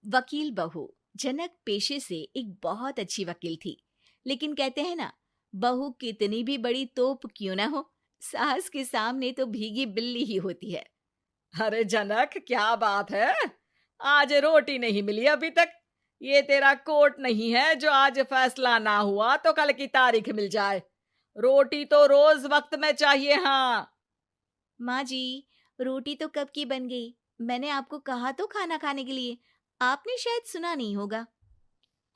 वकील बहू। जनक पेशे से एक बहुत अच्छी वकील थी, लेकिन कहते हैं ना, बहू कितनी भी बड़ी तोप क्यों ना हो, सास के सामने तो भीगी बिल्ली ही होती है। अरे जनक, क्या बात है। आज रोटी नहीं मिली अभी तक। ये तेरा कोर्ट नहीं है जो आज फैसला ना हुआ तो कल की तारीख मिल जाए। रोटी तो रोज वक्त में चाहिए। हाँ। माँ जी, रोटी तो कब की बन गई। मैंने आपको कहा तो खाना खाने के लिए, आपने शायद सुना नहीं होगा।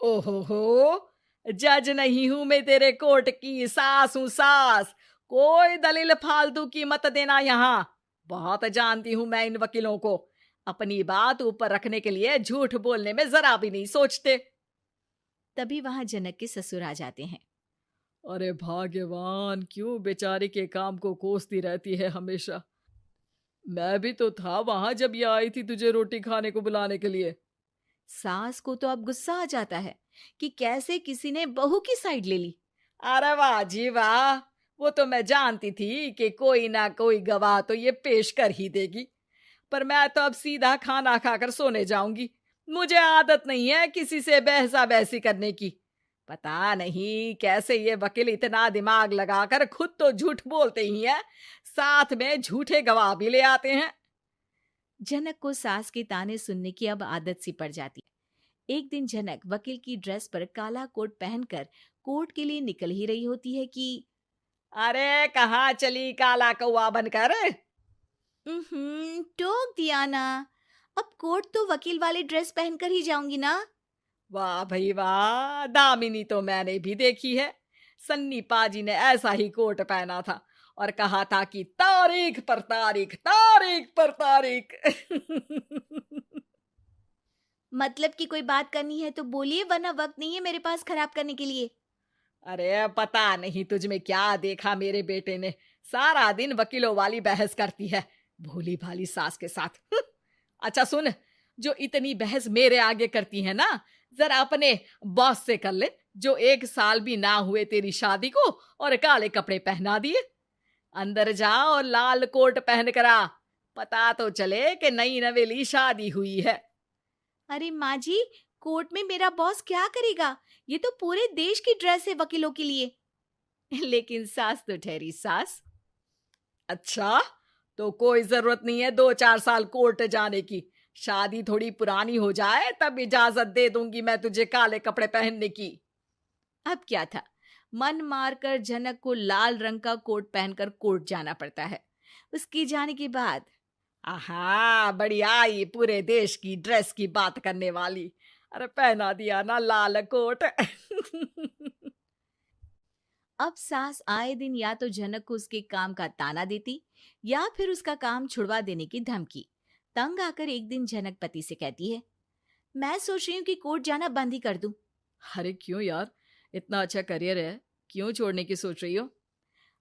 ओहो हो, जज नहीं हूं मैं तेरे कोर्ट की, सास हूं सास। कोई दलील फालतू की मत देना यहाँ। बहुत जानती हूं मैं इन वकीलों को। अपनी बात ऊपर रखने के लिए झूठ बोलने में जरा भी नहीं सोचते। तभी वहां जनक के ससुर आ जाते हैं। अरे भाग्यवान, क्यों बेचारी के काम को कोसती रहती है हमेशा। मैं भी तो था वहां जब ये आई थी तुझे रोटी खाने को बुलाने के लिए। सास को तो अब गुस्सा आ जाता है कि कैसे किसी ने बहू की साइड ले ली। अरे वाह जी वाह। वो तो मैं जानती थी कि कोई ना कोई गवाह तो ये पेश कर ही देगी। पर मैं तो अब सीधा खाना खाकर सोने जाऊंगी। मुझे आदत नहीं है किसी से बहसा बहसी करने की। पता नहीं कैसे ये वकील इतना दिमाग लगाकर खुद तो झूठ बोलते ही हैं, साथ में झूठे गवाह भी ले आते हैं। जनक को सास के ताने सुनने की अब आदत सी पड़ जाती है। एक दिन जनक वकील की ड्रेस पर काला कोट पहनकर कोर्ट के लिए निकल ही रही होती है कि अरे कहाँ चली काला कौवा बनकर। टोक दिया ना। अब कोर्ट तो वकील वाली ड्रेस पहनकर ही जाऊंगी ना। वाह भाई वाह, दामिनी तो मैंने भी देखी है। सन्नी पाजी ने ऐसा ही कोट पहना था और कहा था कि तारीख पर तारीख, तारीख पर तारीख। मतलब कि कोई बात करनी है तो बोलिए, वरना वक्त नहीं है मेरे पास खराब करने के लिए। अरे पता नहीं तुझ में क्या देखा मेरे बेटे ने। सारा दिन वकीलों वाली बहस करती है, भोली भाली सास के साथ। अच्छा सुन, जो इतनी बहस मेरे आगे करती है ना, जरा अपने बॉस से कर ले, जो 1 साल भी ना हुए तेरी शादी को और काले कपड़े पहना दिए। अंदर जा और लाल कोट पहन कर आ। पता तो चले कि नई नवेली शादी हुई है। अरे माँ जी, कोर्ट में मेरा बॉस क्या करेगा? ये तो पूरे देश की ड्रेस है वकीलों के लिए। लेकिन सास तो ठहरी सास। अच्छा, तो कोई जरूरत नहीं है 2-4 साल कोर्ट जाने की। शादी थोड़ी पुरानी हो जाए तब इजाजत दे दूंगी मैं तुझे काले कपड़े पहनने की। अब क्या था, मन मारकर जनक को लाल रंग का कोट पहनकर कोर्ट जाना पड़ता है। उसके जाने के बाद आहा, बढ़िया, ये पूरे देश की ड्रेस की बात करने वाली। अरे पहना दिया ना लाल कोट। अब सास आए दिन या तो जनक को उसके काम का ताना देती, या फिर उसका काम छुड़वा देने की धमकी। तंग आकर एक दिन जनक पति से कहती है, मैं सोच रही हूँ कि कोर्ट जाना बंद ही कर दूं। अरे क्यों यार, इतना अच्छा करियर है, क्यों छोड़ने की सोच रही हो?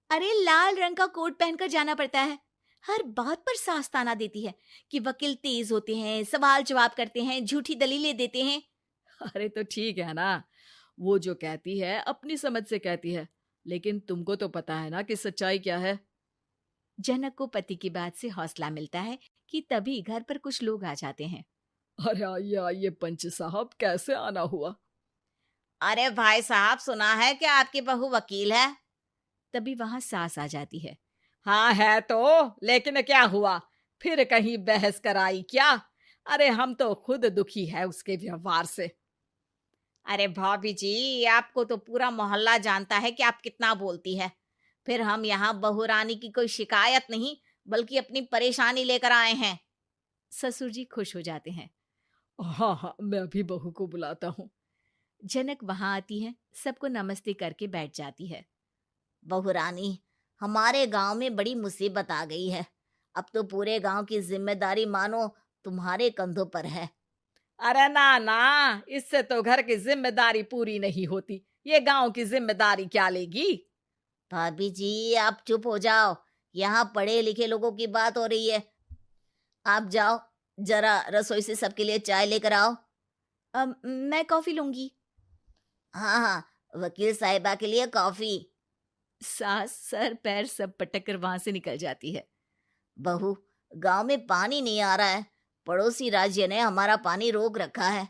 अरे लाल रंग का कोट पहनकर जाना पड़ता है। हर बात पर सास ताना देती है कि वकील तेज होते हैं, सवाल जवाब करते हैं, झूठी दलीलें देते हैं। अरे तो ठीक है ना, वो जो कहती है अपनी समझ से कहती है, लेकिन तुमको तो पता है ना कि सच्चाई क्या है। जनक को पति की बात से हौसला मिलता है कि तभी घर पर कुछ लोग आ जाते हैं। अरे आइए आइए पंच साहब, कैसे आना हुआ? अरे भाई साहब, सुना है कि आपकी बहू वकील है। तभी वहां सास आ जाती है। हाँ है तो, लेकिन क्या हुआ? फिर कहीं बहस कराई क्या? अरे हम तो खुद दुखी है उसके व्यवहार से। अरे भाभी जी, आपको तो पूरा मोहल्ला जानता है कि आप कितना बोलती है। फिर हम यहाँ बहू रानी की कोई शिकायत नहीं, बल्कि अपनी परेशानी लेकर आए हैं। ससुर जी खुश हो जाते हैं। हाँ हाँ, मैं भी बहू को बुलाता हूँ। जनक वहां आती है, सबको नमस्ते करके बैठ जाती है। बहू रानी, हमारे गांव में बड़ी मुसीबत आ गई है। अब तो पूरे गांव की जिम्मेदारी मानो तुम्हारे कंधों पर है। अरे ना ना, इससे तो घर की जिम्मेदारी पूरी नहीं होती। ये गांव की जिम्मेदारी क्या लेगी? भाभी जी, आप चुप हो जाओ। यहाँ पढ़े लिखे लोगों की बात हो रही है। आप जाओ, जरा रसोई से सबके लिए चाय लेकर आओ। मैं कॉफी लूंगी। हाँ हाँ, वकील साहिबा के लिए कॉफी। सास सर पैर सब पटक कर वहां से निकल जाती है। बहू, गांव में पानी नहीं आ रहा है। पड़ोसी राज्य ने हमारा पानी रोक रखा है।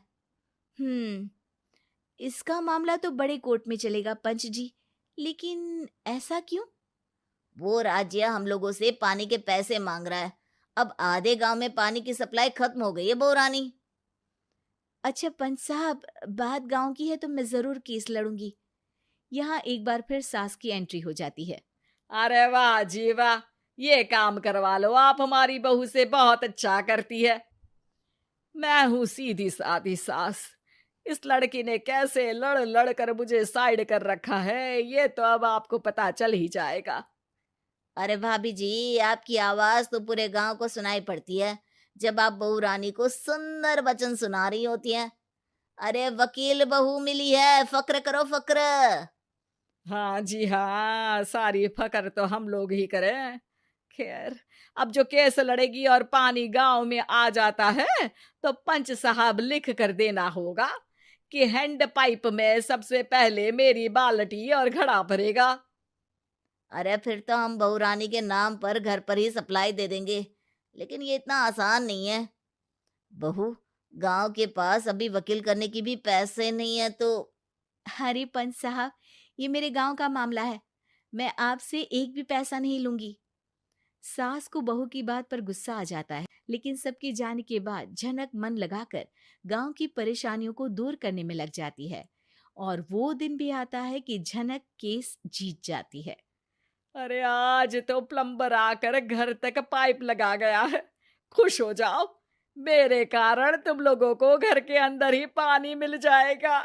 इसका मामला तो बड़े कोर्ट में चलेगा पंच जी, लेकिन ऐसा क्यों? वो राज्य हम लोगों से पानी के पैसे मांग रहा है। अब आधे गांव में पानी की सप्लाई खत्म हो गई है बहुरानी। अच्छा पंच साहब, बात गांव की है तो मैं जरूर केस लड़ूंगी। यहाँ एक बार फिर सास की एंट्री हो जाती है। अरे वाह जी वाह, ये काम करवा लो आप हमारी बहू से, बहुत अच्छा करती है। मैं हूं सीधी सादी सास। इस लड़की ने कैसे लड़ लड़ कर मुझे साइड कर रखा है, ये तो अब आपको पता चल ही जाएगा। अरे भाभी जी, आपकी आवाज तो पूरे गांव को सुनाई पड़ती है जब आप बहू रानी को सुंदर वचन सुना रही होती हैं। अरे वकील बहू मिली है, फक्र करो फक्र। हाँ जी हाँ, सारी फकर तो हम लोग ही करें। खैर, अब जो केस लड़ेगी और पानी गांव में आ जाता है तो पंच साहब लिख कर देना होगा कि हैंड पाइप में सबसे पहले मेरी बाल्टी और घड़ा भरेगा। अरे फिर तो हम बहू रानी के नाम पर घर पर ही सप्लाई दे देंगे, लेकिन ये इतना आसान नहीं है। बहू, गांव के पास अभी वकील करने की भी पैसे नहीं है तो। अरे पंच साहब, ये मेरे गांव का मामला है, मैं आपसे एक भी पैसा नहीं लूंगी। सास को बहू की बात पर गुस्सा आ जाता है, लेकिन सबके जाने के बाद झनक मन लगाकर गांव की परेशानियों को दूर करने में लग जाती है। और वो दिन भी आता है कि झनक केस जीत जाती है। अरे आज तो प्लम्बर आकर घर तक पाइप लगा गया है। खुश हो जाओ, मेरे कारण तुम लोगों को घर के अंदर ही पानी मिल जाएगा।